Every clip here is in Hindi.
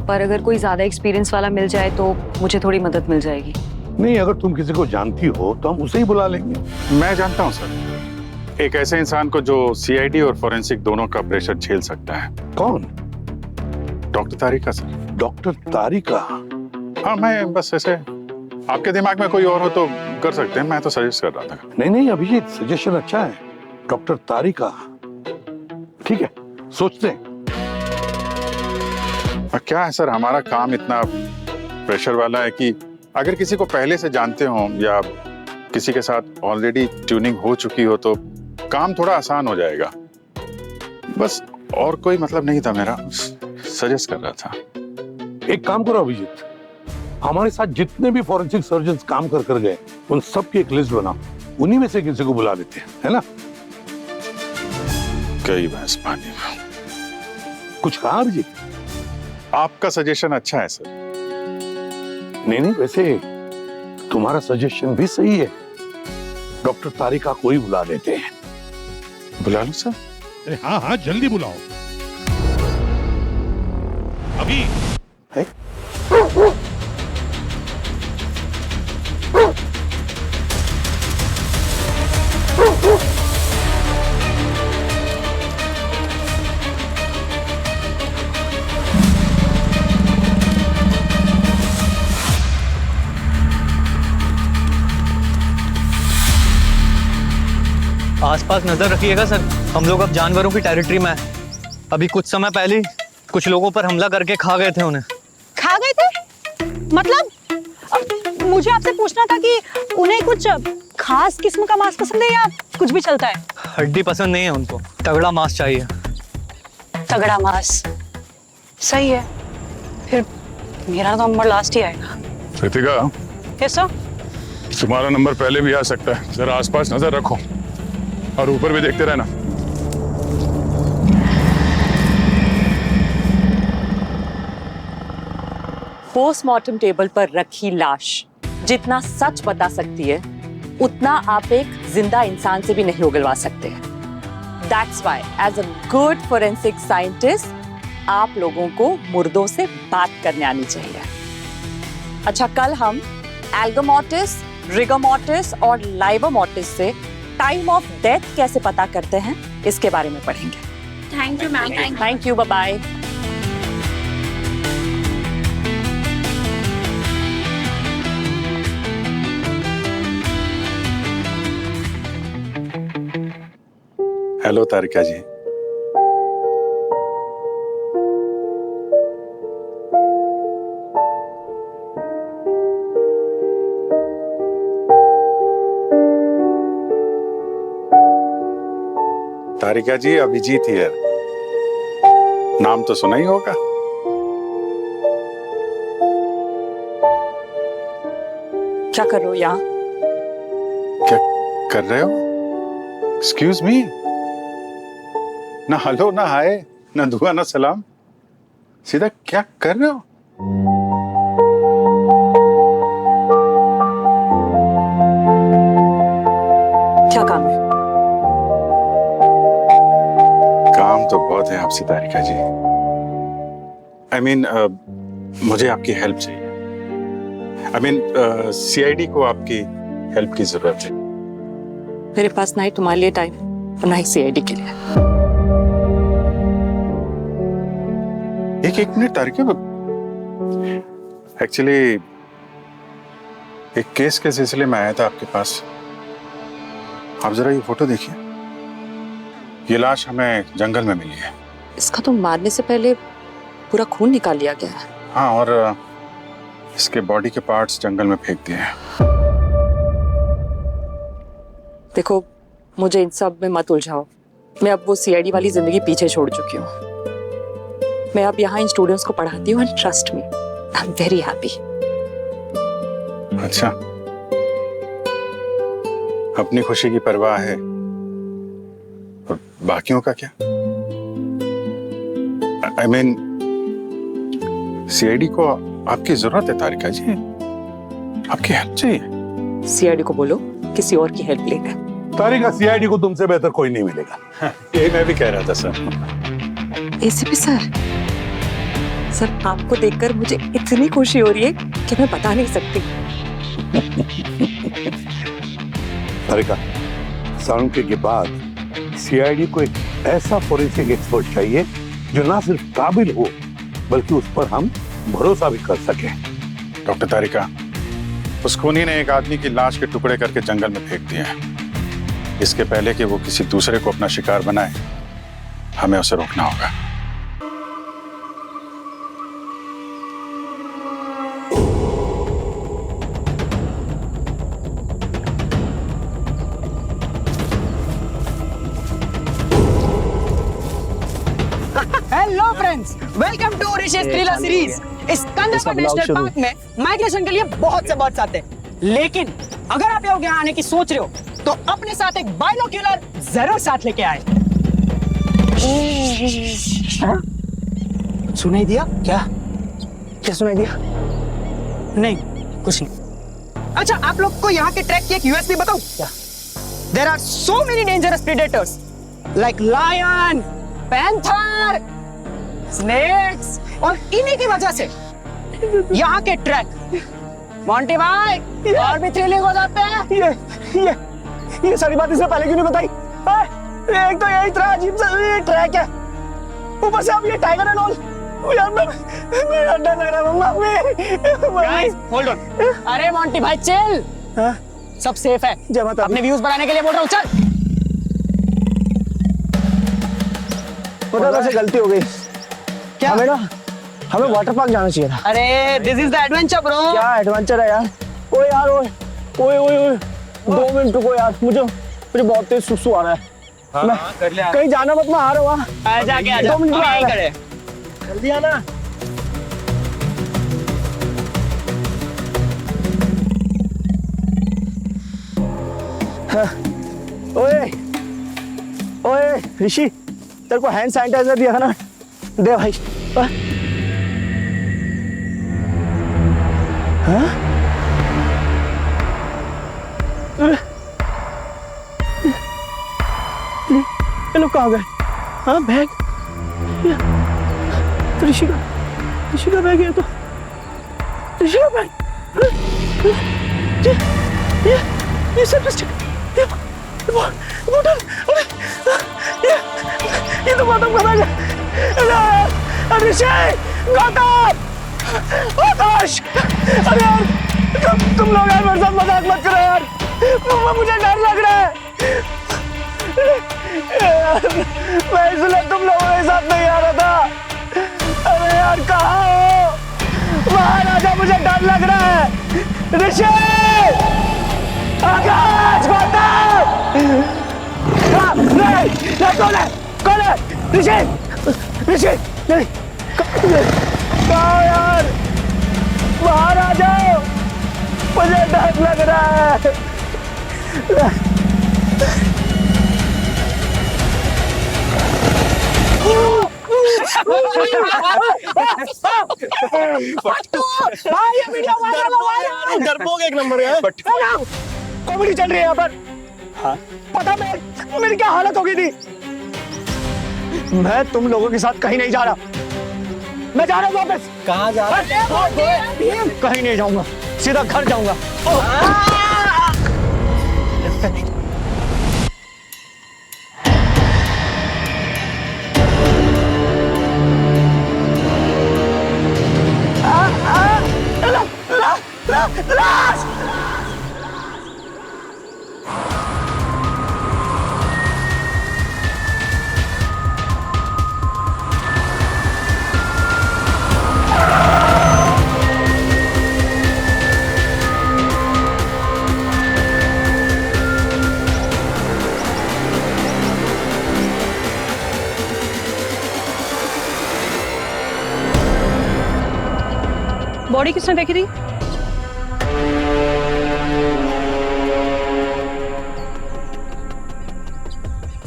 पर अगर कोई ज्यादा एक्सपीरियंस वाला मिल जाए तो मुझे थोड़ी मदद मिल जाएगी। नहीं, अगर तुम किसी को जानती हो तो हम उसे ही बुला लेंगे। मैं जानता हूँ सर, एक ऐसे इंसान को जो सीआईडी और फोरेंसिक दोनों का प्रेशर झेल सकता है। कौन? डॉक्टर तारिका सर। डॉक्टर तारिका? हाँ, मैं बस ऐसे, आपके दिमाग में कोई और हो तो कर सकते हैं, मैं तो सजेस्ट कर रहा था। नहीं अभिजीत, सजेशन अच्छा है। डॉक्टर तारिका, ठीक है, सोचते हैं। क्या है सर, हमारा काम इतना प्रेशर वाला है कि अगर किसी को पहले से जानते हो या किसी के साथ ऑलरेडी ट्यूनिंग हो चुकी हो तो काम थोड़ा आसान हो जाएगा। बस और कोई मतलब नहीं था मेरा, सजेस्ट कर रहा था। एक काम करो अभिजीत, हमारे साथ जितने भी फॉरेंसिक सर्जन्स काम कर गए उन सब की एक लिस्ट बनाओ, उन्हीं में से किसी को बुला लेते हैं, है ना? कई भैंस पानी में। कुछ कहा अभिजीत? आपका सजेशन अच्छा है सर। नहीं, वैसे तुम्हारा सजेशन भी सही है। डॉक्टर तारिका को ही बुला लेते हैं। बुला लो सर। अरे हाँ, जल्दी बुलाओ अभी। है? आसपास नजर रखिएगा सर, हम लोग अब जानवरों की टेरिटरी में हैं। अभी कुछ समय पहले कुछ लोगों पर हमला करके खा गए थे उन्हें। खा गए थे? मतलब मुझे आपसे पूछना था कि उन्हें कुछ खास किस्म का मांस पसंद है या कुछ भी चलता है? हड्डी पसंद नहीं है उनको, तगड़ा मांस चाहिए। तगड़ा मांस, सही है। फिर मेरा नंबर लास्ट ही आएगा। Ritika, yes sir. तुम्हारा नंबर पहले भी आ सकता है, जरा आसपास नजर रखो और ऊपर भी देखते रहना। पोस्टमार्टम टेबल पर रखी लाश जितना सच बता सकती है उतना आप एक जिंदा इंसान से भी नहीं उगलवा सकते। That's why, as a good forensic scientist, आप लोगों को मुर्दों से बात करने आनी चाहिए। अच्छा, कल हम एल्गोमोर्टिस, रिगोमोर्टिस और लाइवोमोर्टिस से टाइम ऑफ डेथ कैसे पता करते हैं इसके बारे में पढ़ेंगे। Thank you ma'am. Thank you, bye bye. Hello Tarika ji. Tarika ji, Abhijeet here. नाम तो सुना ही होगा। क्या कर रहे हो यहाँ? क्या कर रहे हो? Excuse me. ना हेलो, ना हाय, ना दुआ, ना सलाम, सीधा क्या कर रहे हो? क्या काम है? काम तो बहुत है आपसे तारिका जी। I mean, मुझे आपकी हेल्प चाहिए। I mean, सीआईडी को आपकी हेल्प की जरूरत है। मेरे पास ना ही तुम्हारे लिए टाइम और ना ही सीआईडी के लिए। एक मिनट तारिका, एक्चुअली एक केस के सिलसिले में आया था आपके पास। आप जरा ये फोटो देखिए। ये लाश हमें जंगल में मिली है। इसका तो मारने से पहले पूरा खून निकाल लिया गया है। हाँ, और इसके बॉडी के पार्ट्स जंगल में फेंक दिए हैं। देखो, मुझे इन सब में मत उलझाओ। मैं अब वो सीआईडी वाली जिंदगी पीछे छोड़ चुकी हूँ। मैं अब यहाँ इन स्टूडेंट्स को पढ़ाती हूँ and trust me, I am very happy. अच्छा, अपनी खुशी की परवाह है और बाकियों का क्या? I mean, सीआईडी को आपकी जरूरत है तारिका जी, आपकी हेल्प चाहिए। सीआईडी को बोलो किसी और की हेल्प ले ले। तारिका, सीआईडी को तुमसे बेहतर कोई नहीं मिलेगा। यही मैं भी कह रहा था सर। एसीपी सर, सर आपको देखकर मुझे इतनी खुशी हो रही है कि मैं बता नहीं सकती। तारिका, सालुंके के बाद सीआईडी को एक ऐसा फोरेंसिक एक्सपर्ट चाहिए जो ना सिर्फ काबिल हो बल्कि उस पर हम भरोसा भी कर सके। डॉक्टर तारिका, उस खूनी ने एक आदमी की लाश के टुकड़े करके जंगल में फेंक दिए हैं। इसके पहले कि वो किसी दूसरे को अपना शिकार बनाए, हमें उसे रोकना होगा। Hello friends, welcome to Rishi's thriller series. इस कंदरबा नेशनल पार्क में माइग्रेशन के लिए बहुत से बर्ड्स आते हैं, लेकिन अगर आप लोग यहाँ आने की सोच रहे हो तो अपने साथ एक बाइनोक्यूलर जरूर साथ लेके आए। हाँ? सुनाई दिया क्या? क्या सुनाई दिया? नहीं, कुछ नहीं। अच्छा, आप लोग को यहाँ के ट्रैक की एक यूएसपी बताऊं क्या? There are so many dangerous predators like lion, panther, snakes, और इन्हीं की वजह से यहाँ के ट्रैक मोंटी भाई और भी थ्रिलिंग हो जाते हैं। ये सारी बात इससे पहले क्यों नहीं बताई? एक तो ये इतना अजीब सा ये ट्रैक है, ऊपर से अब ये टाइगर एंड ऑल। यार मैं डर लग रहा है मम्मा। Guys hold on. अरे मोंटी भाई चिल, सब सेफ है। अपने व्यूज बढ़ाने के लिए बोल रहा हूँ, चल। पता कैसे गलती हो गई? क्या? हमें वाटर पार्क जाना चाहिए था। अरे this is the adventure bro. क्या एडवेंचर है यार? ओए यार ओए 2 मिनट रुको यार, मुझे बहुत तेज सुसु आ रहा है। मैं कर लिया। कहीं जाना मत, मैं आ रहा हूँ। जाके आ जा। 2 मिनट में आ रहा है। जल्दी आना। ओए ऋषि, तेरे को हैंड सैनिटाइजर दिया था ना, दे भाई। ये लोग कहाँ गए? हाँ बैग, तो ऋषि का बैग है, तो ऋषि का बैग। ये सब बोतल, ये तो गौतम का बैग है। ऋषि, गौतम, आकाश, अरे यार तुम लोग यार मेरे साथ मजाक मत करो यार, मम्मा मुझे डर लग रहा है। मैं इसलिए तुम लोगों के साथ नहीं आ रहा था। अरे यार कहाँ हो? बाहर आ जाओ, मुझे डर लग रहा है। ऋषि, आकाश, गौतम, नहीं, कौन है? ऋषि, नहीं, कहाँ यार? बाहर आ जाओ, मुझे डर लग रहा है। डरपोक एक नंबर है। कॉमेडी चल रही है यहाँ पर। हाँ? पता मेरी क्या हालत हो गई थी? मैं तुम लोगों के साथ कहीं नहीं जा रहा, मैं जा रहा हूँ वापस। कहाँ जा रहा है? कहीं नहीं जाऊंगा, सीधा घर जाऊंगा। लाश! बॉडी किसने देखी थी?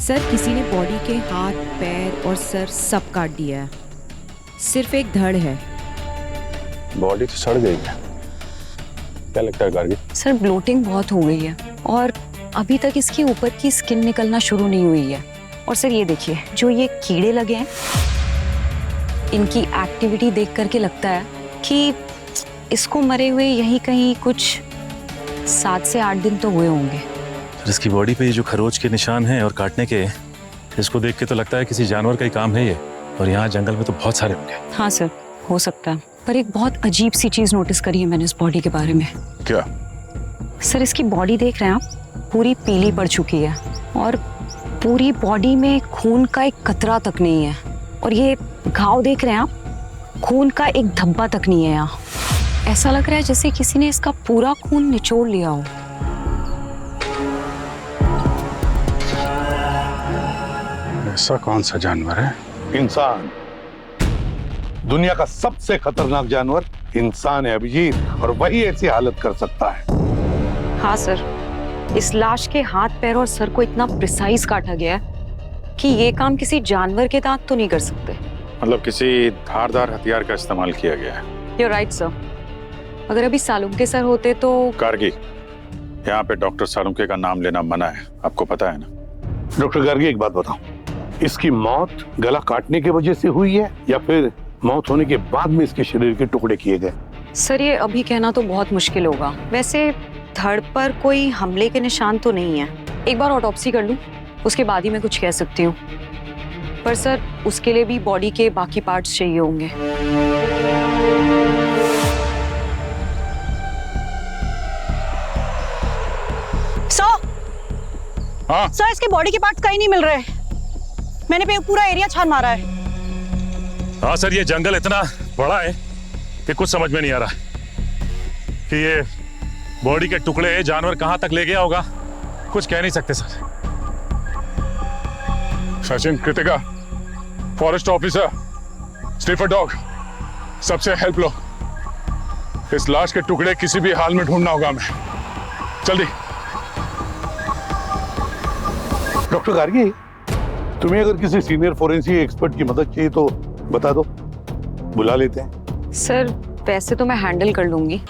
सर किसी ने बॉडी के हाथ, पैर और सर सब काट दिया है, सिर्फ एक धड़ है। बॉडी तो सड़ गई है, क्या लगता है गार्गी? सर ब्लोटिंग बहुत हो गई है और अभी तक इसके ऊपर की स्किन निकलना शुरू नहीं हुई है। और सर ये देखिए, जो ये कीड़े लगे हैं इनकी एक्टिविटी देख करके लगता है कि इसको मरे हुए यहीं कहीं कुछ 7 से 8 दिन तो हुए होंगे। सर इसकी बॉडी पे ये जो खरोच के निशान हैं और काटने के, इसको देख के तो लगता है किसी जानवर का ही काम है ये, और यहाँ जंगल में तो बहुत सारे होंगे। हाँ सर, हो सकता है, पर एक बहुत अजीब सी चीज नोटिस करी है मैंने इस बॉडी के बारे में। क्या? सर इसकी बॉडी देख रहे हैं आप, पूरी पीली पड़ चुकी है और पूरी बॉडी में खून का एक कतरा तक नहीं है, और ये घाव देख रहे हैं आप, खून का एक धब्बा तक नहीं है यहाँ। ऐसा लग रहा है जैसे किसी ने इसका पूरा खून निचोड़ लिया हो। ऐसा कौन सा जानवर है? इंसान। दुनिया का सबसे खतरनाक जानवर इंसान है अभिजीत, और वही ऐसी हालत कर सकता है। हाँ सर, इस लाश के हाथ पैर और सर को इतना प्रिसाइज काटा गया है कि ये काम किसी जानवर के दांत तो नहीं कर सकते। मतलब किसी धारदार हथियार का इस्तेमाल किया गया है। You're right, sir. अगर अभी सालुंके सर होते तो। गार्गी, यहाँ पे डॉक्टर सालुंके का नाम लेना मना है, आपको पता है ना? डॉक्टर गार्गी, एक बात बताओ, इसकी मौत गला काटने की वजह से हुई है या फिर मौत होने के बाद में इसके शरीर के टुकड़े किए गए? सर ये अभी कहना तो बहुत मुश्किल होगा। वैसे धड़ पर कोई हमले के निशान तो नहीं है। एक बार ऑटोप्सी कर लूं, उसके बाद ही मैं कुछ कह सकती हूँ। पर सर उसके लिए भी बॉडी के बाकी पार्ट्स चाहिए होंगे। हाँ? सर इसके बॉडी के पार्ट्स कहीं नहीं मिल रहे। मैंने पूरा एरिया छान मारा है। हाँ सर, ये जंगल इतना बड़ा है कि कुछ समझ में नहीं आ रहा कि ये बॉडी के टुकड़े जानवर कहाँ तक ले गया होगा, कुछ कह नहीं सकते sir. Sachin, Kritika, forest officer, sniffer dog, सबसे हेल्प लो। इस लाश के टुकड़े किसी भी हाल में ढूंढना होगा हमें, जल्दी। डॉक्टर गार्गी, तुम्हें अगर किसी सीनियर फोरेंसिक एक्सपर्ट की मदद चाहिए तो बता दो, बुला लेते हैं। सर वैसे तो मैं हैंडल कर लूंगी।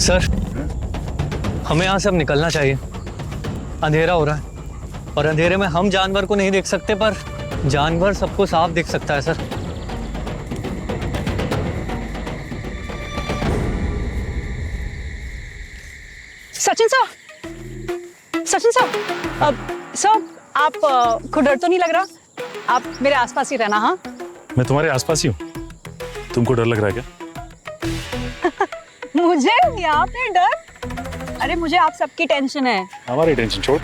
सर हमें यहाँ से अब निकलना चाहिए, अंधेरा हो रहा है, और अंधेरे में हम जानवर को नहीं देख सकते पर जानवर सबको साफ दिख सकता है sir. Sachin sir, Sachin sir, sir आप को डर तो नहीं लग रहा? आप मेरे आसपास ही रहना। हाँ मैं तुम्हारे आसपास ही हूँ, तुमको डर लग रहा है क्या? मुझे यहाँ पे डर? अरे मुझे आप सबकी टेंशन है। हमारी टेंशन छोड़।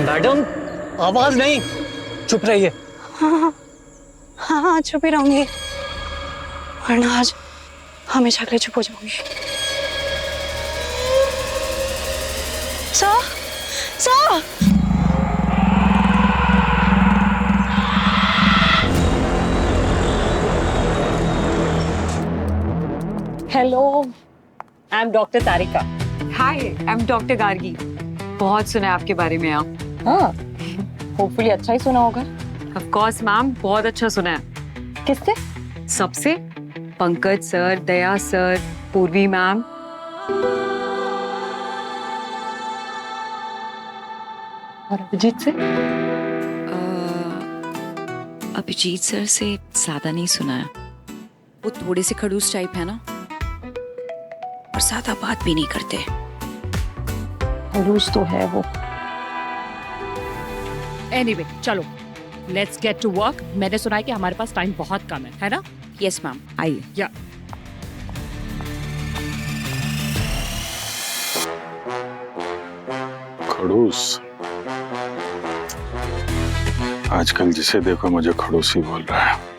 मैडम आवाज नहीं, चुप रहिए। हाँ चुप ही रहूंगी, वरना आज हमेशा के लिए चुप हो जाऊंगी। Sir, sir, hello, I am doctor Tarika. Hi, I am doctor Gargi. बहुत सुना है आपके बारे में आप। हाँ, होपफुली अच्छा ही सुना होगा। ऑफ कोर्स मैम, बहुत अच्छा सुना है। किससे? सबसे, पंकज सर, दया सर, पूर्वी मैम। और अभिजीत से? अभिजीत सर से ज्यादा नहीं सुना है। वो थोड़े से खड़ूस टाइप है ना, और ज्यादा बात भी नहीं करते। खड़ूस तो है वो। एनीवे, चलो लेट्स गेट टू वर्क। मैंने सुना है कि हमारे पास टाइम बहुत कम है ना? यस मैम, आइए। या खड़ूस, आजकल जिसे देखो मुझे खड़ूस ही बोल रहा है।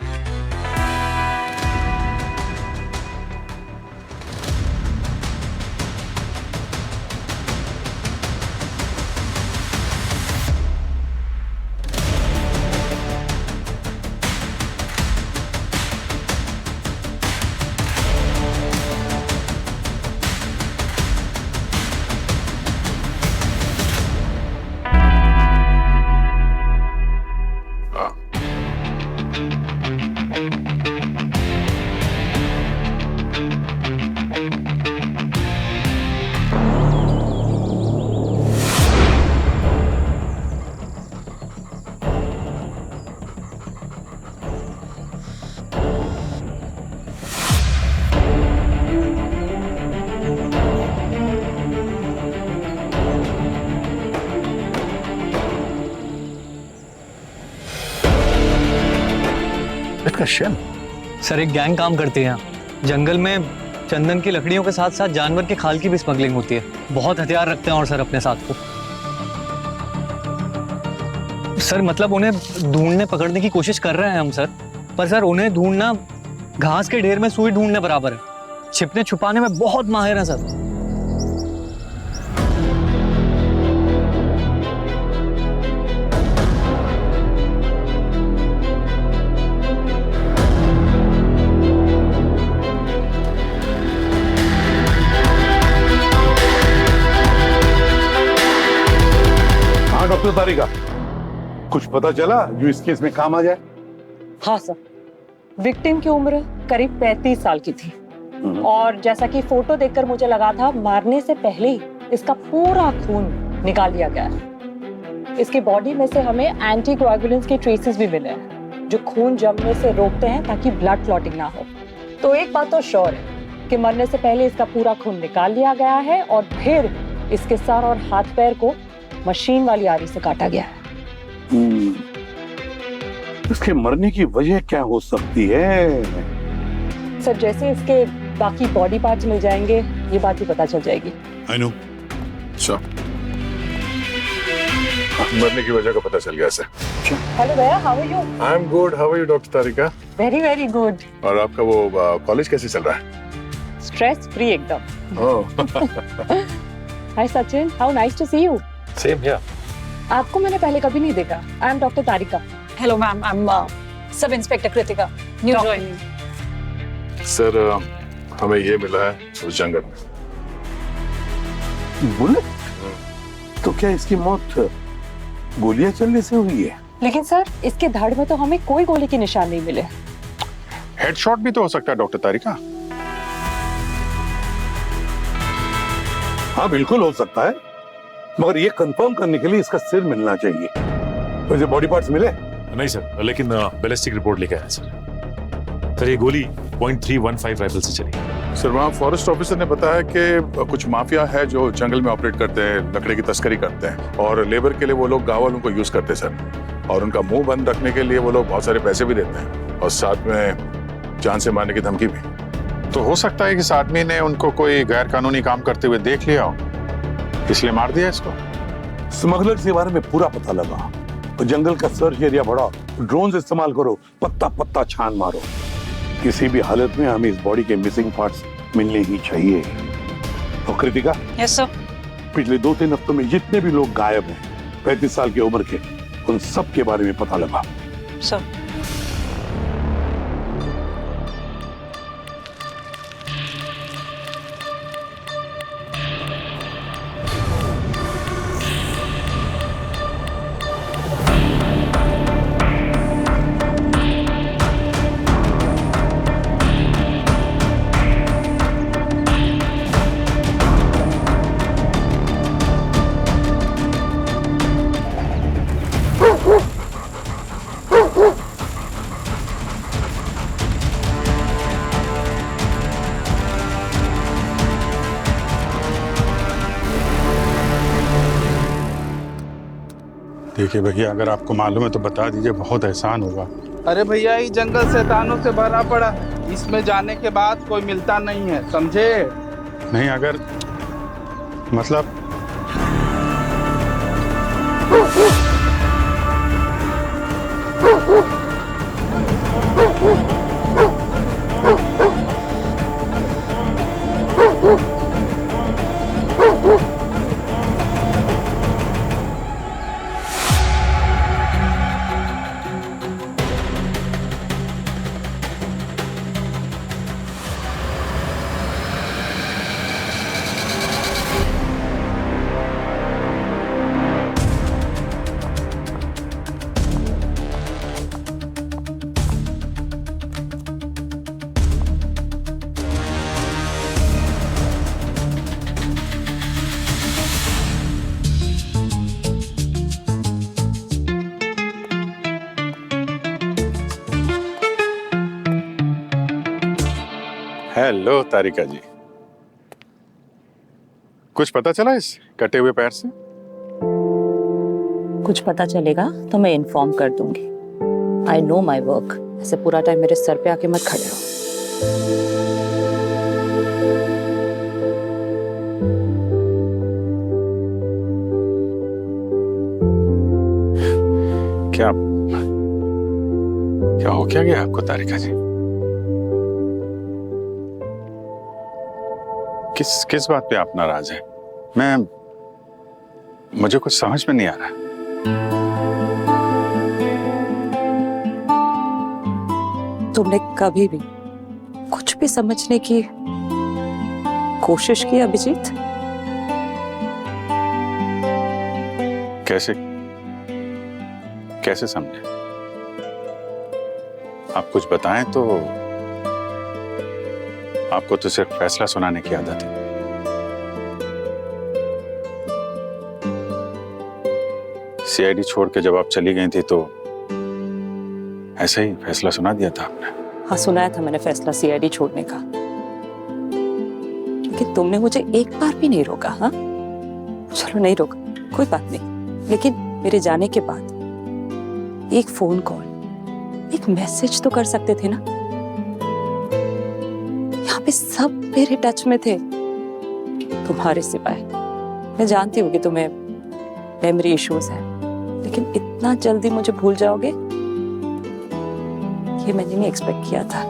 व्हाट का शेल? सर एक गैंग काम करती है यहाँ। जंगल में चंदन की लकड़ियों के साथ साथ जानवर के खाल की भी स्मगलिंग होती है। बहुत हथियार रखते हैं और सर अपने साथ को। सर मतलब उन्हें ढूंढने पकड़ने की कोशिश कर रहे हैं हम सर, पर सर उन्हें ढूंढना घास के ढेर में सुई ढूंढने बराबर है। छिपने छुपाने में बहुत माहिर हैं सर। हाँ डॉक्टर तारिका, कुछ पता चला जो इस केस में काम आ जाए? हाँ सर, विक्टिम की उम्र करीब 35 साल की थी और जैसा कि फोटो देखकर मुझे लगा था मारने से पहले ही इसका पूरा खून निकाल लिया गया है। इसकी बॉडी में से हमें एंटीकोएगुलेंट्स के ट्रेसेस भी मिले हैं जो खून जमने से रोकते हैं ताकि ब्लड क्लॉटिंग ना हो। तो एक बात तो श्योर है कि मरने से पहले इसका पूरा खून निकाल लिया गया है और फिर इसके सर और हाथ पैर को मशीन वाली आरी से काटा गया है। इसके मरने की वजह क्या हो सकती है? सर जैसे इसके बाकी बॉडी पार्ट्स मिल जाएंगे ये बात भी पता चल जाएगी। I know. अच्छा, मरने की वजह का पता चल गया सर। हेलो भैया, how are you? I am good, how are you doctor Tarika? Very very good. और आपका वो कॉलेज कैसे चल रहा है? स्ट्रेस फ्री एकदम। Oh hi Sachin, how nice to see you. Same here. आपको मैंने पहले कभी नहीं देखा। I am doctor Tarika. Hello ma'am, I am sub inspector Kritika, new joining. Sir हमें ये मिला है उस जंगल में। बुलेट? तो क्या इसकी मौत गोलियां चलने से हुई है? लेकिन सर इसके धड़ में तो हमें कोई गोली के निशान नहीं मिले। हेडशॉट भी तो हो सकता है डॉक्टर तारिका। हाँ बिल्कुल हो सकता है, मगर ये कंफर्म करने के लिए इसका सिर मिलना चाहिए। वैसे बॉडी पार्ट्स मिले? नहीं सर, लेकिन बैलिस्टिक रिपोर्ट लेके आया सर ये गोली .315 राइफल से चली। सर वहाँ फॉरेस्ट ऑफिसर ने बताया कि कुछ माफिया है जो जंगल में ऑपरेट करते हैं, लकड़ी की तस्करी करते हैं और लेबर के लिए वो लोग गाँव वालों को यूज करते हैं सर। और उनका मुंह बंद रखने के लिए वो लोग बहुत सारे पैसे भी देते हैं और साथ में जान से मारने की धमकी भी। तो हो सकता है कि इस आदमी ने उनको कोई गैर कानूनी काम करते हुए देख लिया हो, इसलिए मार दिया इसको। स्मगलर के बारे में पूरा पता लगा, तो जंगल का सर्च एरिया बढ़ाओ, ड्रोन इस्तेमाल करो, पत्ता पत्ता छान मारो। किसी भी हालत में हमें इस बॉडी के मिसिंग पार्ट्स मिलने ही चाहिए। और कृतिका, यस सर। पिछले 2-3 हफ्तों में जितने भी लोग गायब हैं 35 साल की उम्र के, उन सब के बारे में पता लगा। सर देखिए भैया, अगर आपको मालूम है तो बता दीजिए, बहुत एहसान होगा। अरे भैया ये जंगल शैतानों से भरा पड़ा, इसमें जाने के बाद कोई मिलता नहीं है, समझे? नहीं अगर मतलब हेलो तारिका जी, कुछ पता चला इस कटे हुए पैर से? कुछ पता चलेगा तो मैं इन्फॉर्म कर दूंगी। I know my work. ऐसे पूरा टाइम मेरे सर पे आके मत खड़े हो। क्या क्या हो क्या गया आपको तारिका जी? किस बात पे आप नाराज हैं? मुझे कुछ समझ में नहीं आ रहा। तुमने कभी भी कुछ भी समझने की कोशिश की अभिजीत? कैसे समझे? आप कुछ बताएं तो। आपको तो सिर्फ फैसला सुनाने की आदत है। सीआईडी छोड़ के जब आप चली गई थी तो ऐसे ही फैसला सुना दिया था आपने। हाँ, सुनाया था मैंने फैसला सीआईडी छोड़ने का, लेकिन तुमने मुझे एक बार भी नहीं रोका। हाँ चलो नहीं रोका, कोई बात नहीं, लेकिन मेरे जाने के बाद एक फोन कॉल, एक मैसेज तो कर सकते थे ना। यहाँ पे सब मेरे टच में थे, तुम्हारे सिवाय। मैं जानती हूँ कि तुम्हें मेमोरी इश्यूज है, लेकिन इतना जल्दी मुझे भूल जाओगे ये मैंने नहीं एक्सपेक्ट किया था।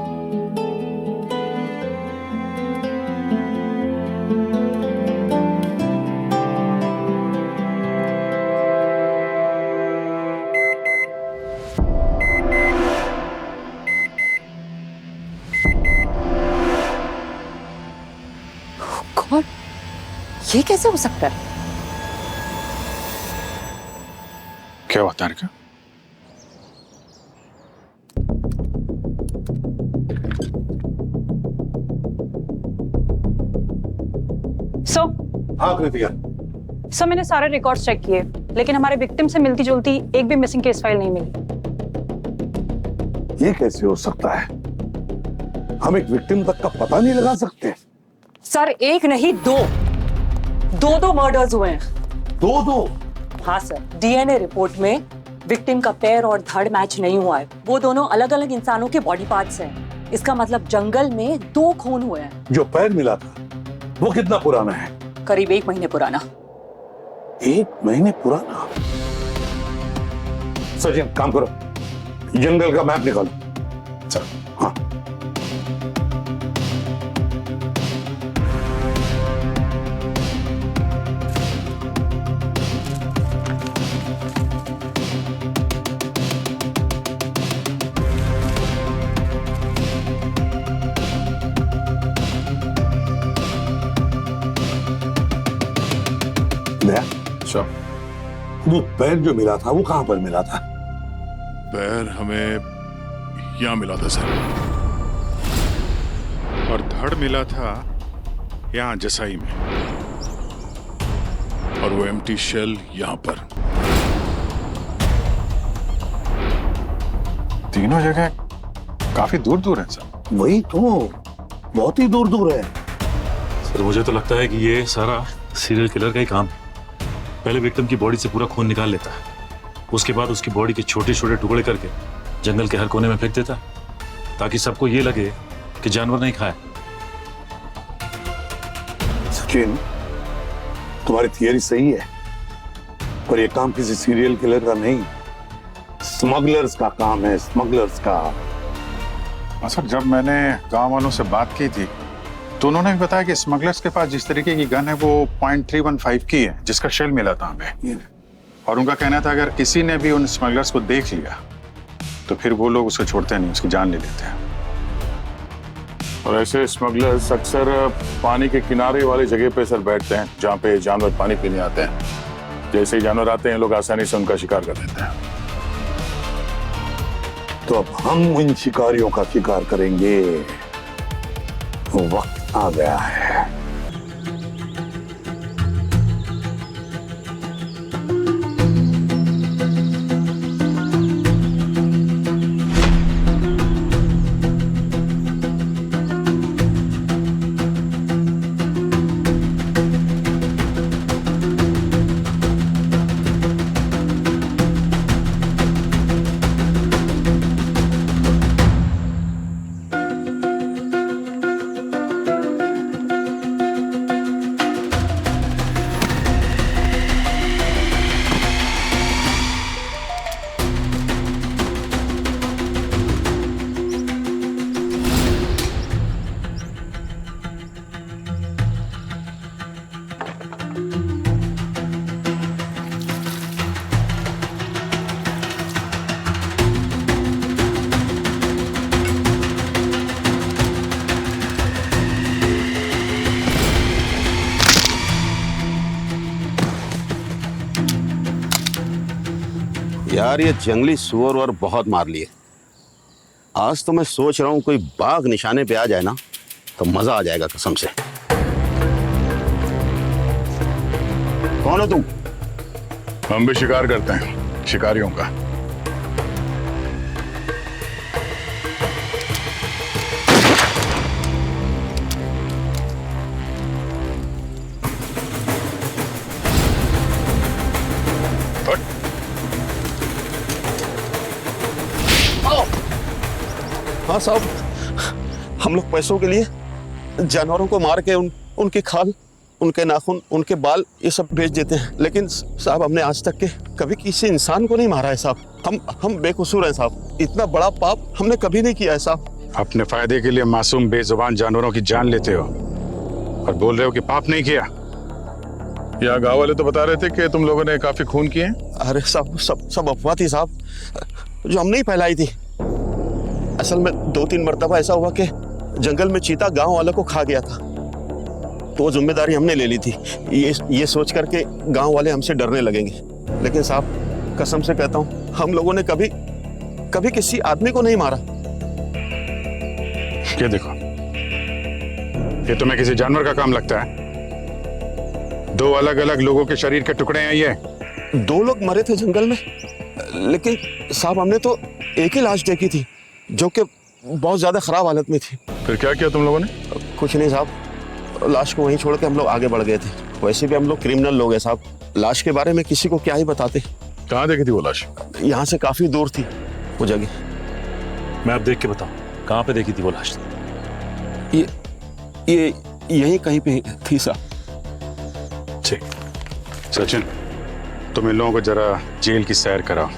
गॉड, ये कैसे हो सकता है? क्या हुआ तारिका? हाँ कृतिका। सर मैंने सारे रिकॉर्ड्स चेक किए, लेकिन हमारे विक्टिम से मिलती जुलती एक भी मिसिंग केस फाइल नहीं मिली। ये कैसे हो सकता है? हम एक विक्टिम तक का पता नहीं लगा सकते? सर एक नहीं दो मर्डर्स हुए हैं। दो? हाँ सर, डीएनए रिपोर्ट में विक्टिम का पैर और धड़ मैच नहीं हुआ है। वो दोनों अलग अलग इंसानों के बॉडी पार्ट्स हैं। इसका मतलब जंगल में 2 खून हुए हैं। जो पैर मिला था वो कितना पुराना है? करीब 1 महीने पुराना। 1 महीने पुराना? सचिन काम करो, जंगल का मैप निकालो। चल। हाँ वो पैर जो मिला था वो कहां पर मिला था? पैर हमें यहाँ मिला था सर, और धड़ मिला था यहाँ जसाई में, और वो एम्प्टी शेल यहाँ पर। तीनों जगह काफी दूर दूर है सर। वही तो, बहुत ही दूर दूर है। सर मुझे तो लगता है कि ये सारा सीरियल किलर का ही काम है। पहले विक्टिम की बॉडी से पूरा खून निकाल लेता है, उसके बाद उसकी बॉडी के छोटे छोटे टुकड़े करके जंगल के हर कोने में फेंक देता, ताकि सबको ये लगे कि जानवर नहीं खाया। सचिन, तुम्हारी थियरी सही है, पर यह काम किसी सीरियल किलर का नहीं, स्मगलर्स का काम है, स्मगलर्स का। सर जब मैंने गांव वालों से बात की थी तो उन्होंने भी बताया कि स्मगलर्स के पास जिस तरीके की गन है वो .315 की है, जिसका शेल मिला था हमें। और उनका कहना था अगर किसी ने भी उन स्मगलर्स को देख लिया तो फिर वो लोग उसे छोड़ते नहीं, उसकी जान ले लेते हैं। और ऐसे स्मगलर्स अक्सर पानी के किनारे वाली जगह पे सर बैठते हैं, जहाँ पे जानवर पानी पीने आते हैं। जैसे ही जानवर आते हैं लोग आसानी से उनका शिकार कर लेते हैं। तो अब हम इन शिकारियों का शिकार करेंगे, वक्त आ गया है। यार ये जंगली सुअर और बहुत मार लिए। आज तो मैं सोच रहा हूँ कोई बाघ निशाने पे आ जाए ना तो मजा आ जाएगा कसम से। कौन हो तुम? हम भी शिकार करते हैं, शिकारियों का। हाँ साहब, हम लोग पैसों के लिए जानवरों को मार के उनकी खाल, उनके नाखून, उनके बाल ये सब बेच देते हैं। लेकिन साहब हमने आज तक के कभी किसी इंसान को नहीं मारा है साहब। हम बेकसूर हैं साहब। इतना बड़ा पाप हमने कभी नहीं किया है साहब। अपने फायदे के लिए मासूम बेजुबान जानवरों की जान लेते हो और बोल रहे हो कि पाप नहीं किया। यहाँ गांव वाले तो बता रहे थे कि तुम लोगों ने काफी खून किए। अरे साहब सब अफवाह थी साहब, जो हमने ही फैलाई थी। असल में 2-3 मरतबा ऐसा हुआ कि जंगल में चीता गांव वालों को खा गया था, तो वो जिम्मेदारी हमने ले ली थी, ये सोच करके गांव वाले हमसे डरने लगेंगे। लेकिन साहब कसम से कहता हूँ हम लोगों ने कभी किसी आदमी को नहीं मारा। ये देखो, ये तुम्हें किसी जानवर का काम लगता है? 2 अलग अलग लोगों के शरीर के टुकड़े हैं ये। 2 लोग मरे थे जंगल में, लेकिन साहब हमने तो एक ही लाश देखी थी जो कि बहुत ज्यादा खराब हालत में थी। फिर क्या किया तुम लोगों ने? कुछ नहीं साहब, लाश को वहीं छोड़ के हम लोग आगे बढ़ गए थे। वैसे भी हम लोग क्रिमिनल लोग हैं साहब, लाश के बारे में किसी को क्या ही बताते। कहाँ देखी थी वो लाश? यहाँ से काफी दूर थी वो जगह। मैं अब देख के बताऊं कहाँ पे देखी थी वो लाश? ये यहीं कहीं पे थी साहब। ठीक, सचिन तुम इन लोगों को जरा जेल की सैर कराओ,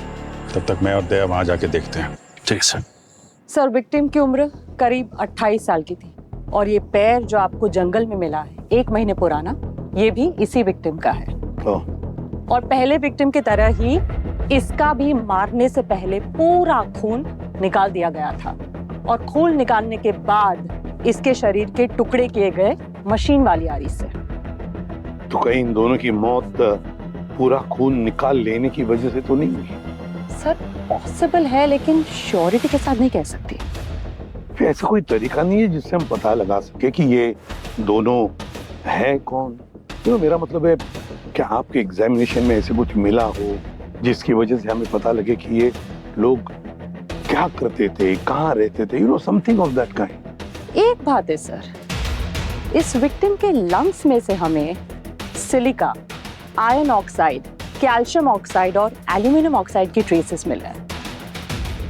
तब तक मैं और दया वहां जाके देखते हैं। ठीक सर। सर विक्टिम की उम्र करीब 28 साल की थी और ये पैर जो आपको जंगल में मिला है 1 महीने पुराना, ये भी इसी विक्टिम का है। और पहले विक्टिम की तरह ही इसका भी मारने से पहले पूरा खून निकाल दिया गया था और खून निकालने के बाद इसके शरीर के टुकड़े किए गए मशीन वाली आरी से। तो कहीं इन दोनों की मौत पूरा खून निकाल लेने की वजह से तो नहीं हुई? सर पॉसिबल है, लेकिन श्योरिटी के साथ नहीं कह सकती। फिर ऐसा कोई तरीका नहीं है जिससे हम पता लगा सके कि ये दोनों है कौन? तो मेरा मतलब है, क्या आपके एग्जामिनेशन में ऐसे कुछ मिला हो जिसकी वजह से हमें पता लगे कि ये लोग क्या करते थे, कहाँ रहते थे, समथिंग ऑफ दैट काइंड। एक बात है सर, इस विक्टिम के लंग्स में से हमें silica, iron oxide, calcium oxide और एल्यूमिनियम ऑक्साइड की ट्रेसेस मिले हैं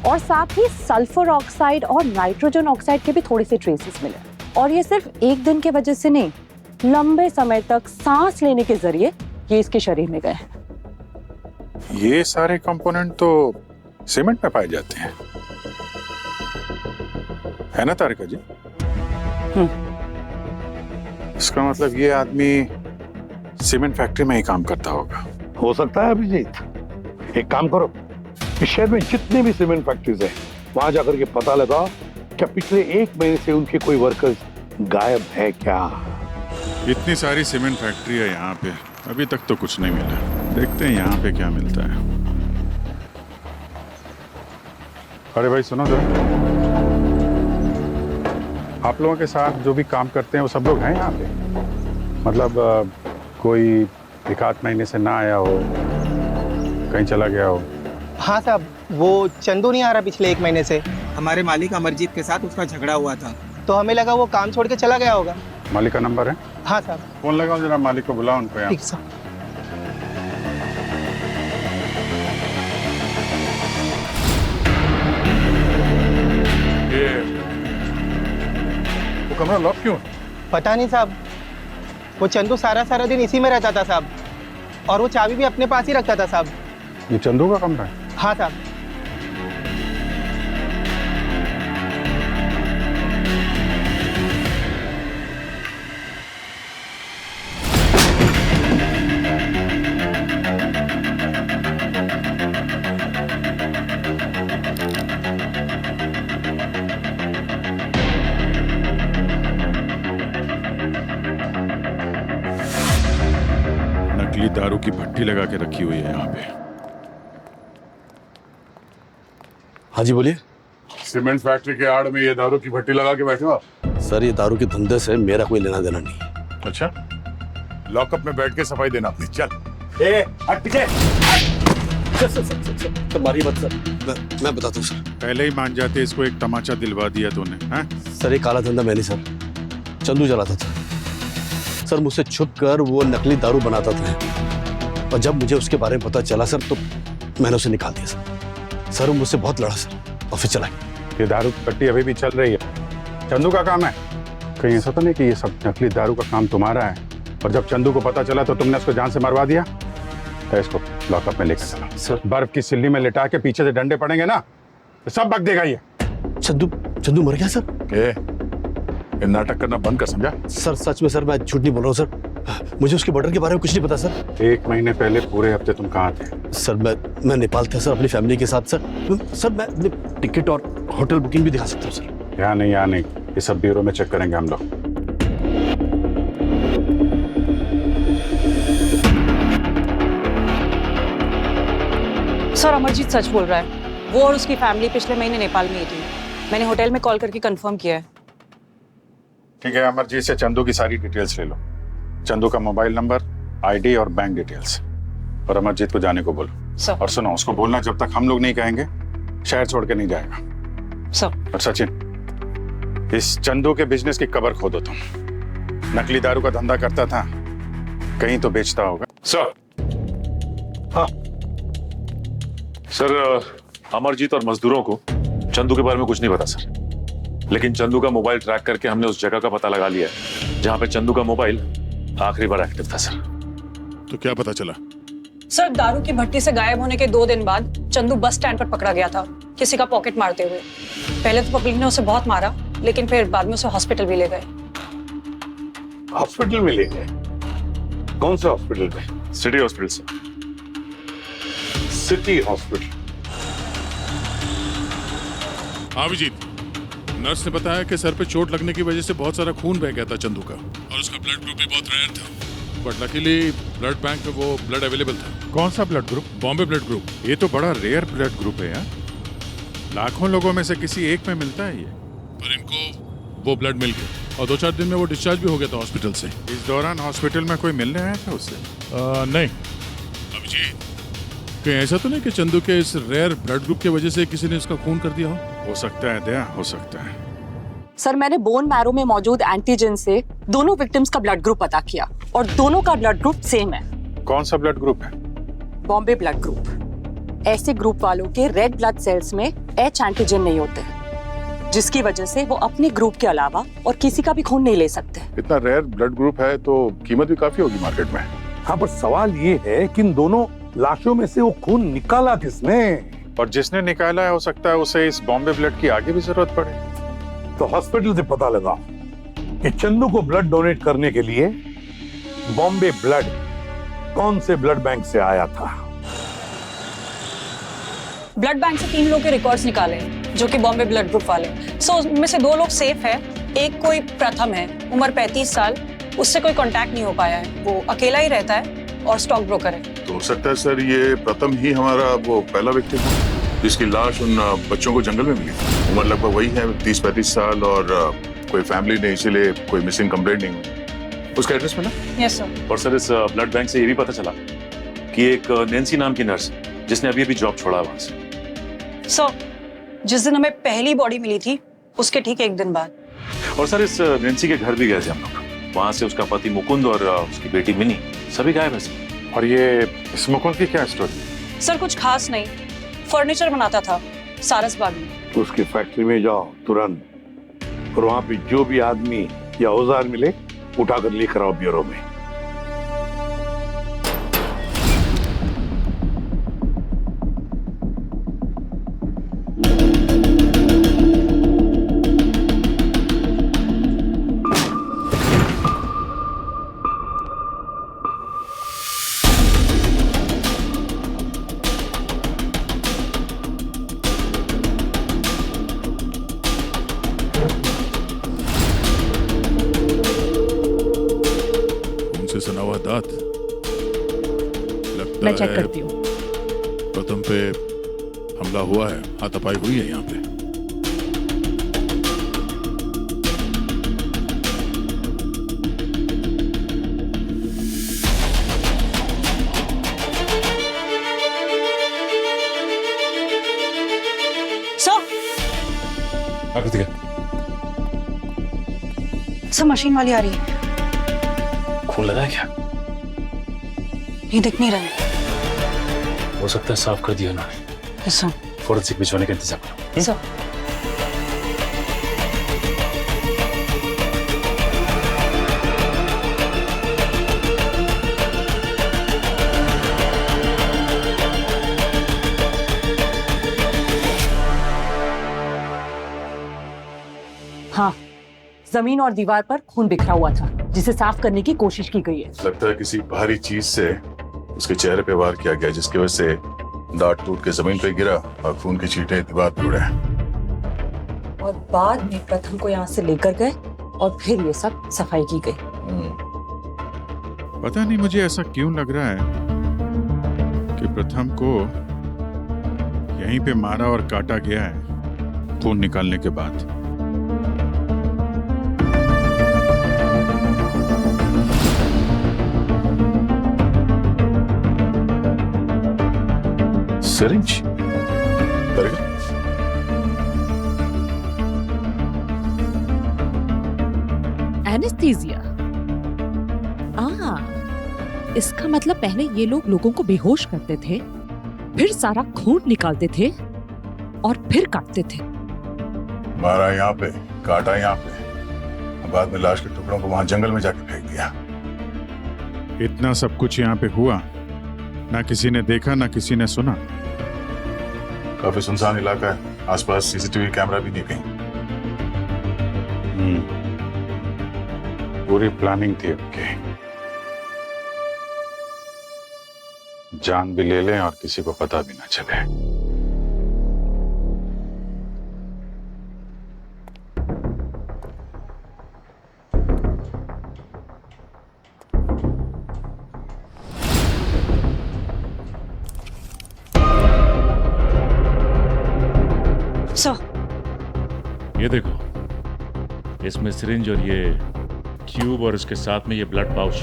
और साथ ही सल्फर ऑक्साइड और नाइट्रोजन ऑक्साइड के भी थोड़े से ट्रेसेस मिले। और ये सिर्फ एक दिन के वजह से नहीं, लंबे समय तक सांस लेने के जरिए ये इसके शरीर में गए हैं। ये सारे कंपोनेंट तो सीमेंट में पाए जाते हैं, है ना तारिका जी? इसका मतलब ये आदमी सीमेंट फैक्ट्री में ही काम करता होगा। हो सकता है अभिजीत, एक काम करो, इस शहर में जितने भी सीमेंट फैक्ट्रीज हैं वहां जाकर के पता लगाओ क्या पिछले 1 महीने से उनके कोई वर्कर्स गायब है क्या। इतनी सारी सीमेंट फैक्ट्री है यहाँ पे, अभी तक तो कुछ नहीं मिला। देखते हैं यहाँ पे क्या मिलता है। अरे भाई सुनो जरा, आप लोगों के साथ जो भी काम करते हैं वो सब लोग हैं यहाँ पे? मतलब कोई 1-8 महीने से ना आया हो, कहीं चला गया हो? हाँ साहब, वो चंदू नहीं आ रहा पिछले 1 महीने से। हमारे मालिक अमरजीत के साथ उसका झगड़ा हुआ था, तो हमें लगा वो काम छोड़ के चला गया होगा। मालिक का नंबर है? हाँ साहब। फोन लगाओ जरा, मालिक को बुलाओ उनको यहाँ। ठीक साहब। वो कमरा लॉक क्यों? पता नहीं साहब, वो चंदू सारा दिन इसी में रहता था साहब, और वो चाबी भी अपने पास ही रखता था साहब। ये चंदू का कमरा है? हाँ साहब। नकली दारू की भट्टी लगा के रखी हुई है यहाँ पे। हाँ जी बोलिए। सीमेंट फैक्ट्री के आड़ में ये दारू की भट्टी लगा के बैठे हो आप? सर ये दारू के धंधे से मेरा कोई लेना देना नहीं। अच्छा, लॉकअप में बैठ के सफाई देना अपनी। चल ए हट पीछे। सर मारिए मत सर, मैं बताता हूँ सर। पहले ही मान जाते, इसको एक तमाचा दिलवा दिया तूने। हैं? सर ये काला धंधा मैंने सर, चंदू चलाता था सर। मुझसे छुप कर वो नकली दारू बनाता था और जब मुझे उसके बारे में पता चला सर तो मैंने उसे निकाल दिया सर। सर वो मुझसे बहुत लड़ा सर और फिर चला गया। ये दारू की भट्टी अभी भी चल रही है, चंदू का काम है। कहीं ऐसा तो नहीं कि ये सब नकली दारू का काम तुम्हारा है और जब चंदू को पता चला तो तुमने उसको जान से मरवा दिया? तो इसको लॉकअप में लेकर चला सर। बर्फ की सिल्ली में लिटा के पीछे से डंडे पड़ेंगे ना तो सब बक देगा ये। चंदू मर गया सर? ये नाटक करना बंद कर, समझा? सर सच में सर, मैं झूठ नहीं बोल रहा हूँ सर। मुझे उसके मर्डर के बारे में कुछ नहीं पता सर। 1 महीने पहले पूरे हफ्ते तुम कहाँ थे? सर मैं नेपाल था सर अपनी फैमिली के साथ सर। सर मैं टिकट और होटल बुकिंग भी दिखा सकता हूँ सर। यहाँ नहीं, ये सब ब्यूरो में चेक करेंगे हम लोग। सर अमरजीत सच बोल रहा है। वो और उसकी फैमिली पिछले महीने नेपाल में ही थी। मैंने होटल में कॉल करके कंफर्म किया है। ठीक है, अमरजीत से चंदू की सारी डिटेल्स ले लो। चंदू का मोबाइल नंबर, आईडी और बैंक डिटेल्स। और अमरजीत को जाने को बोलो सर। और सुनो, उसको बोलना जब तक हम लोग नहीं कहेंगे शहर छोड़ के नहीं जाएगा सर। और सचिन, इस चंदू के बिजनेस की कबर खोदो तुम। नकली दारू का धंधा करता था, कहीं तो बेचता होगा। सर। हाँ सर, अमरजीत और मजदूरों को चंदू के बारे में कुछ नहीं पता सर, लेकिन चंदू का मोबाइल ट्रैक करके हमने उस जगह का पता लगा लिया है जहां पे चंदू का मोबाइल आखिरी बार एक्टिव था सर। तो क्या पता चला? सर दारू की भट्टी से गायब होने के 2 दिन बाद चंदू बस स्टैंड पर पकड़ा गया था किसी का पॉकेट मारते हुए। पहले तो पब्लिक ने उसे बहुत मारा, लेकिन फिर बाद में उसे हॉस्पिटल भी ले गए। हॉस्पिटल में ले गए? कौन से हॉस्पिटल में? City hospital sir. City hospital. Abhijeet, nurse ने बताया कि सर पे चोट लगने की वजह से बहुत सारा खून बह गया था चंदू का, और उसका ब्लड ग्रुप भी बहुत रेयर था। बट लकीली ब्लड बैंक में वो ब्लड अवेलेबल था। कौन सा blood group? Bombay blood group. ये तो बड़ा रेयर ब्लड ग्रुप है यार। लाखों लोगों में से किसी एक में मिलता है ये। पर इनको वो ब्लड मिल गया और 2-4 दिन में वो डिस्चार्ज भी हो गया था हॉस्पिटल से। इस दौरान हॉस्पिटल में कोई मिलने आया था उससे? नहीं। अभिजीत, कहीं ऐसा तो नहीं कि चंदू के इस रेयर ब्लड ग्रुप की वजह से किसी ने इसका खून कर दिया हो सकता है दया, हो सकता है। सर मैंने बोन मैरो में मौजूद एंटीजन से दोनों विक्टिम्स का ब्लड ग्रुप पता किया और दोनों का ब्लड ग्रुप सेम है। कौन सा ब्लड ग्रुप है? Bombay blood group. ऐसे ग्रुप वालों के रेड ब्लड सेल्स में H एंटीजन नहीं होते, जिसकी वजह से वो अपने ग्रुप के अलावा और किसी का भी खून नहीं ले सकते। इतना रेयर ब्लड ग्रुप है तो कीमत भी काफी होगी मार्केट में। हाँ, पर सवाल ये है कि इन दोनों लाशों में से वो खून निकाला किसने? और जिसने निकाला है हो सकता है उसे इस बॉम्बे ब्लड की आगे भी जरूरत पड़े। तो हॉस्पिटल से पता लगा कि चंदू को ब्लड डोनेट करने के लिए बॉम्बे ब्लड कौन से ब्लड बैंक से आया था? ब्लड बैंक से 3 लोगों के रिकॉर्ड्स निकाले जो कि बॉम्बे ब्लड ग्रुप वाले। सो उनमें से 2 लोग सेफ है, एक कोई प्रथम है, उम्र 35 साल, उससे कोई कांटेक्ट नहीं हो पाया है, वो अकेला ही रहता है और स्टॉक ब्रोकर है। तो हो सकता है सर ये प्रथम ही हमारा वो पहला व्यक्ति है जिसकी लाश उन बच्चों को जंगल में मिली। उम्र लगभग वही है, 30-35 साल, और कोई फैमिली ने इसीलिए कोई मिसिंग कंप्लेंट नहीं हुई। उसका एड्रेस मिला? Yes sir. और सर इस ब्लड बैंक से ये भी पता चला कि एक नैन्सी नाम की नर्स जिसने अभी जॉब छोड़ा वहां से। सर जिस दिन हमें पहली बॉडी मिली थी उसके ठीक 1 दिन बाद। और सर इस नैन्सी के घर भी गए थे हम लोग। वहां से उसका पति मुकुंद और उसकी बेटी मिनी सभी गायब है। और ये इस मुकुंद की क्या स्टोरी? सर कुछ खास नहीं, फर्नीचर बनाता था सारसबाग में। तो उसकी फैक्ट्री में जाओ तुरंत, और वहां पे जो भी आदमी या औजार मिले उठाकर लेकर आओ ब्यूरो में। सना हुआ दांत लगता मैं चेक है करती हूँ। प्रथम पे हमला हुआ है, हाथापाई हुई है यहाँ पे। सर मशीन वाली आ रही है। खून लगा है क्या? ये दिख नहीं रहा है। हो सकता है साफ कर दिया उन्होंने। Yes sir. फोरेंसिक भिजवाने का इंतजाम करो। सर। हाँ, जमीन और दीवार पर खून बिखरा हुआ था, जिसे साफ करने की कोशिश की गई है। लगता है किसी भारी चीज से उसके चेहरे पे वार किया गया, जिसकी वजह से दांत टूट के जमीन पे गिरा और खून की छींटे दीवार पे उड़े। और बाद में प्रथम को यहाँ से लेकर गए और फिर ये सब सफाई की गई। पता नहीं मुझे ऐसा क्यों लग रहा है कि प्रथम को यहीं पे मारा और काटा गया है खून निकालने के बाद। सिरिंज? एनेस्थीसिया। इसका मतलब पहले ये लोग लोगों को बेहोश करते थे, फिर सारा खून निकालते थे और फिर काटते थे। मारा यहाँ पे, काटा यहाँ पे, बाद में लाश के टुकड़ों को वहां जंगल में जाके फेंक दिया। इतना सब कुछ यहाँ पे हुआ, ना किसी ने देखा ना किसी ने सुना। काफी सुनसान इलाका है, आसपास सीसीटीवी कैमरा भी नहीं कहीं। पूरी प्लानिंग थी उनकी, जान भी ले लें और किसी को पता भी ना चले। ये देखो, इसमें सिरिंज और ये ट्यूब और इसके साथ में ये ब्लड पाउच,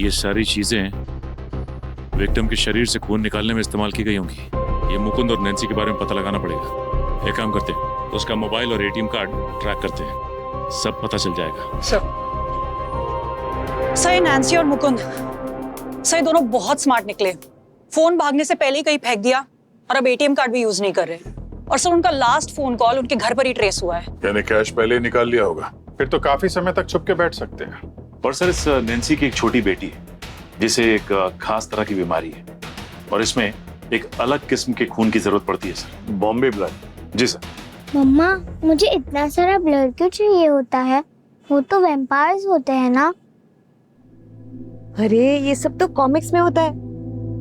ये सारी चीजें विक्टिम के शरीर से खून निकालने में इस्तेमाल की गई होंगी। ये मुकुंद और नैन्सी के बारे में पता लगाना पड़ेगा। एक काम करते हैं, उसका मोबाइल और एटीएम कार्ड ट्रैक करते हैं, सब पता चल जाएगा। सर नैन्सी और मुकुंद, सर दोनों बहुत स्मार्ट निकले। फोन भागने से पहले ही कहीं फेंक दिया और अब एटीएम कार्ड भी यूज नहीं कर रहे। और सर उनका लास्ट फोन कॉल उनके घर पर ही ट्रेस हुआ है। यानी कैश पहले ही निकाल लिया होगा। फिर तो काफी समय तक छुप के बैठ सकते हैं। और सर इस नैन्सी की एक छोटी बेटी है जिसे एक खास तरह की बीमारी है और इसमें एक अलग किस्म के खून की जरूरत पड़ती है सर, बॉम्बे ब्लड। जी सर। मम्मा, मुझे इतना सारा ब्लड क्यों चाहिए होता है? वो तो वैम्पायर्स होते हैं ना। अरे ये सब तो कॉमिक्स में होता है।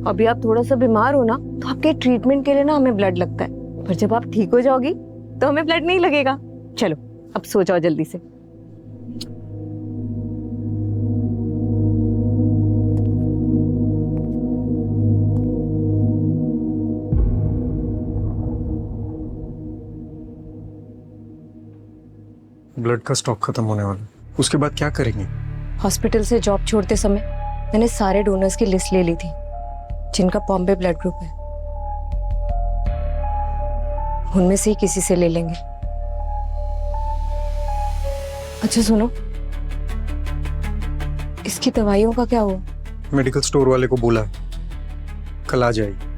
अभी आप थोड़ा सा बीमार हो ना, तो आपके ट्रीटमेंट के लिए ना हमें ब्लड लगता है, पर जब आप ठीक हो जाओगी तो हमें ब्लड नहीं लगेगा। चलो अब सो जाओ जल्दी से। ब्लड का स्टॉक खत्म होने वाला, उसके बाद क्या करेंगे? हॉस्पिटल से जॉब छोड़ते समय मैंने सारे डोनर्स की लिस्ट ले ली थी जिनका बॉम्बे ब्लड ग्रुप है। उनमें से ही किसी से ले लेंगे। अच्छा सुनो, इसकी दवाइयों का क्या हुआ? मेडिकल स्टोर वाले को बोला कल आ जाएगी।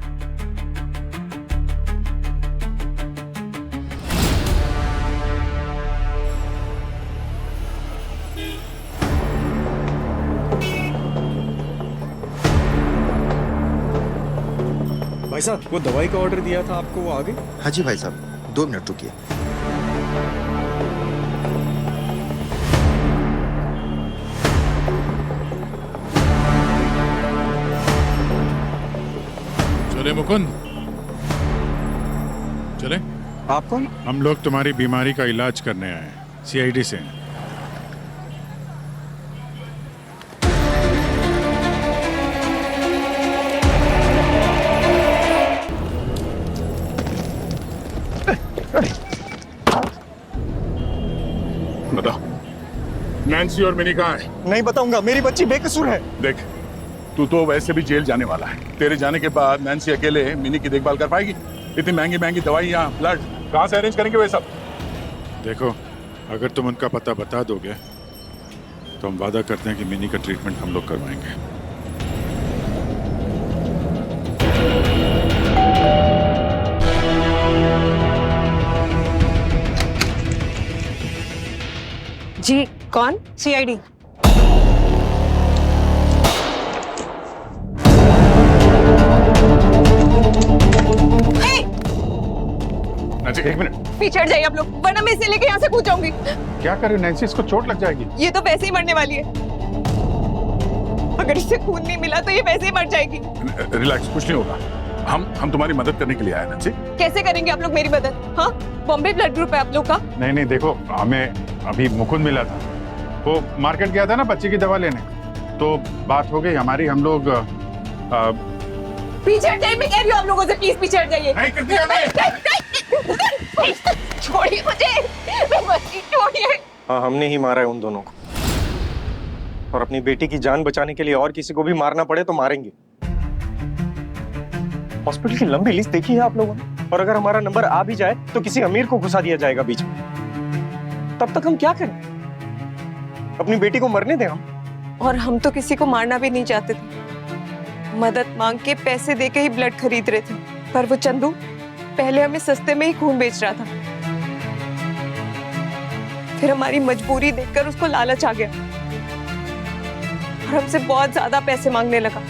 भाई साहब, वो दवाई का ऑर्डर दिया था आपको, वो आ गई? हाँ जी भाई साहब, 2 मिनट रुकिए। चले मुकुंद, चले। आप कौन? हम लोग तुम्हारी बीमारी का इलाज करने आए हैं, सीआईडी से। नैन्सी और मिनी कहाँ है? नहीं बताऊंगा, मेरी बच्ची बेकसूर है। देख, तू तो वैसे भी जेल जाने वाला है। तेरे जाने के बाद नैन्सी अकेले मिनी की देखभाल कर पाएगी? इतनी महंगी महंगी दवाइयाँ, ब्लड कहाँ से अरेंज करेंगे वे सब? देखो, अगर तुम उनका पता बता दोगे तो हम वादा करते हैं कि मिनी का ट्रीटमेंट हम लोग करवाएंगे। जी कौन? सीआईडी। नैन्सी एक मिनट, पीछे हट जाइए आप लोग, वरना मैं इसे लेके यहाँ से कूद जाऊंगी। क्या कर रहे हो नैन्सी? इसको चोट लग जाएगी। ये तो वैसे ही मरने वाली है। अगर इसे खून नहीं मिला तो ये वैसे ही मर जाएगी। रिलैक्स, कुछ नहीं होगा। हम तुम्हारी मदद करने के लिए आए नैन्सी। कैसे करेंगे आप लोग मेरी मदद? हाँ, बॉम्बे ब्लड ग्रुप है आप लोग का। नहीं देखो, हमें अभी मुकुंद मिला था, वो मार्केट गया था ना बच्चे की दवा लेने, तो बात हो गई हमारी। हम लोग पीछे हट जाइए, मैं कह रही हूँ आप लोगों से, प्लीज पीछे हट जाइए। नहीं कर दिया छोड़िए मुझे, मैं मछली छोड़िए। हाँ, हमने ही मारा है उन दोनों को, और अपनी बेटी की जान बचाने के लिए और किसी को भी मारना पड़े तो मारेंगे। हॉस्पिटल की लंबी लिस्ट देखी है आप लोगों ने, और अगर हमारा नंबर आ भी जाए तो किसी अमीर को घुसा दिया जाएगा बीच में। तब तक हम क्या करें? अपनी बेटी को मरने दें हम। और हम तो किसी को मारना भी नहीं चाहते थे, मदद मांग के पैसे देके ही ब्लड खरीद रहे थे, पर वो चंदू पहले हमें सस्ते में ही खून बेच रहा था। फिर हमारी मजबूरी देखकर उसको लालच आ गया और हमसे बहुत ज्यादा पैसे मांगने लगा।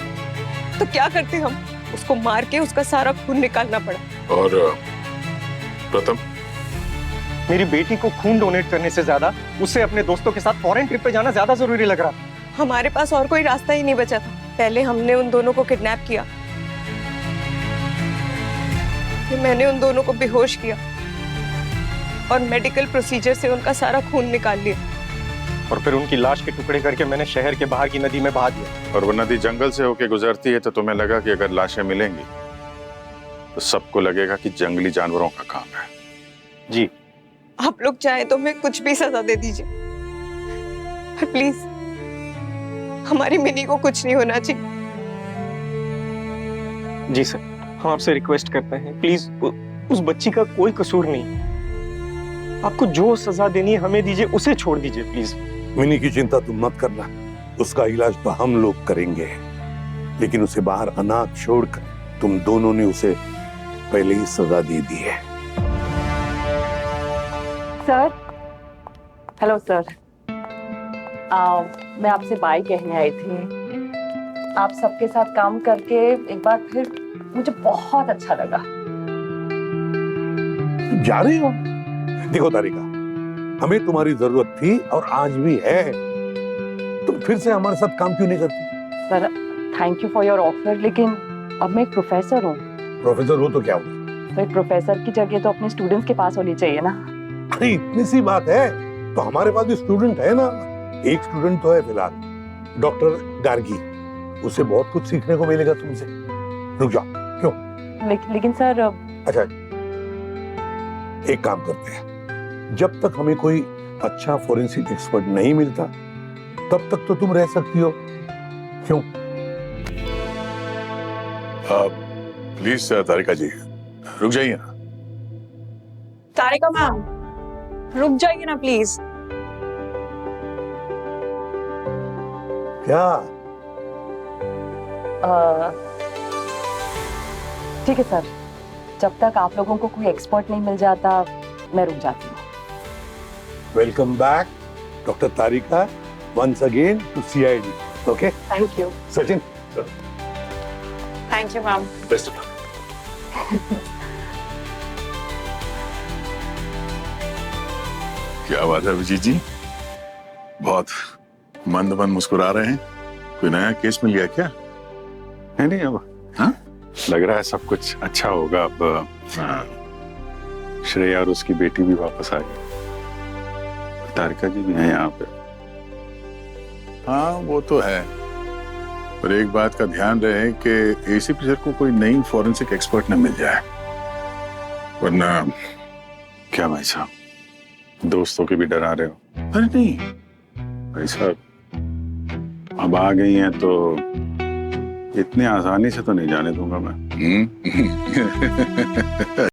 तो क्या करते हम? उसको मार के उसका सारा खून निकालना पड़ा। और प्रथम, मेरी बेटी को खून डोनेट करने से ज्यादा उसे अपने दोस्तों के साथ फॉरेन ट्रिप पे जाना ज्यादा जरूरी लग रहा था। हमारे पास और कोई रास्ता ही नहीं बचा था। पहले हमने उन दोनों को किडनैप किया, फिर मैंने उन दोनों को बेहोश किया और मेडिकल प्रोसीजर से उनका सारा खून निकाल लिया, और फिर उनकी लाश के टुकड़े करके मैंने शहर के बाहर की नदी में बहा दिया। और वो नदी जंगल से होके गुजरती है, तो तुम्हें लगा कि अगर लाशें मिलेंगी तो सबको लगेगा कि जंगली जानवरों का काम है। जी, आप लोग चाहे तो मैं कुछ भी सजा दे दीजिए, पर प्लीज हमारी मिनी को कुछ नहीं होना चाहिए। जी सर, हम आपसे रिक्वेस्ट करते हैं, प्लीज उस बच्ची का कोई कसूर नहीं। आपको जो सजा देनी है हमें दीजिए, उसे छोड़ दीजिए प्लीज। मिनी की चिंता तुम मत करना, उसका इलाज तो हम लोग करेंगे, लेकिन उसे बाहर अनाथ छोड़कर तुम दोनों ने उसे पहले ही सजा दे दी है। सर, हेलो सर, मैं आपसे बाय कहने आई थी। आप सबके साथ काम करके एक बार फिर मुझे बहुत अच्छा लगा। जा रही हो? देखो तारिका, हमें तुम्हारी जरूरत थी और आज भी है। तुम फिर से हमारे साथ काम क्यों नहीं करती? Sir, thank you for your offer, लेकिन अब मैं एक प्रोफेसर हूँ। प्रोफेसर हो तो क्या हुआ? तो एक प्रोफेसर की जगह तो अपने स्टूडेंट्स के पास होनी चाहिए ना। अरे इतनी सी बात है तो हमारे पास भी स्टूडेंट है ना। एक स्टूडेंट तो है फिलहाल, डॉक्टर गार्गी, उसे बहुत कुछ सीखने को मिलेगा तुमसे। रुक जाओ, क्यों? लेकिन सर, अच्छा, एक काम करते हैं, जब तक हमें कोई अच्छा फोरेंसिक एक्सपर्ट नहीं मिलता तब तक तो तुम रह सकती हो, क्यों? प्लीज तारिका जी रुक जाइए ना। तारिका मैम, रुक जाइए ना प्लीज। क्या? ठीक है सर, जब तक आप लोगों को कोई एक्सपर्ट नहीं मिल जाता मैं रुक जाती हूँ। Welcome back doctor Tarika, once again to CID. Okay? Thank you. Sachin, thank you ma'am. Best of luck. क्या बात है अभिजीत जी, बहुत मंद मंद मुस्कुरा रहे हैं। कोई नया केस मिल गया क्या? नहीं अब हाँ लग रहा है सब कुछ अच्छा होगा। अब श्रेया और उसकी बेटी भी वापस आ गई, तारिका जी भी हैं यहाँ पे। हाँ वो तो है, पर एक बात का ध्यान रहे कि एसीपी सर को कोई नई फॉरेंसिक एक्सपर्ट न मिल जाए, वरना। क्या भाई साहब, दोस्तों के भी डरा रहे हो? अरे नहीं, भाई साहब, अब आ गई हैं तो इतने आसानी से तो नहीं जाने दूंगा मैं।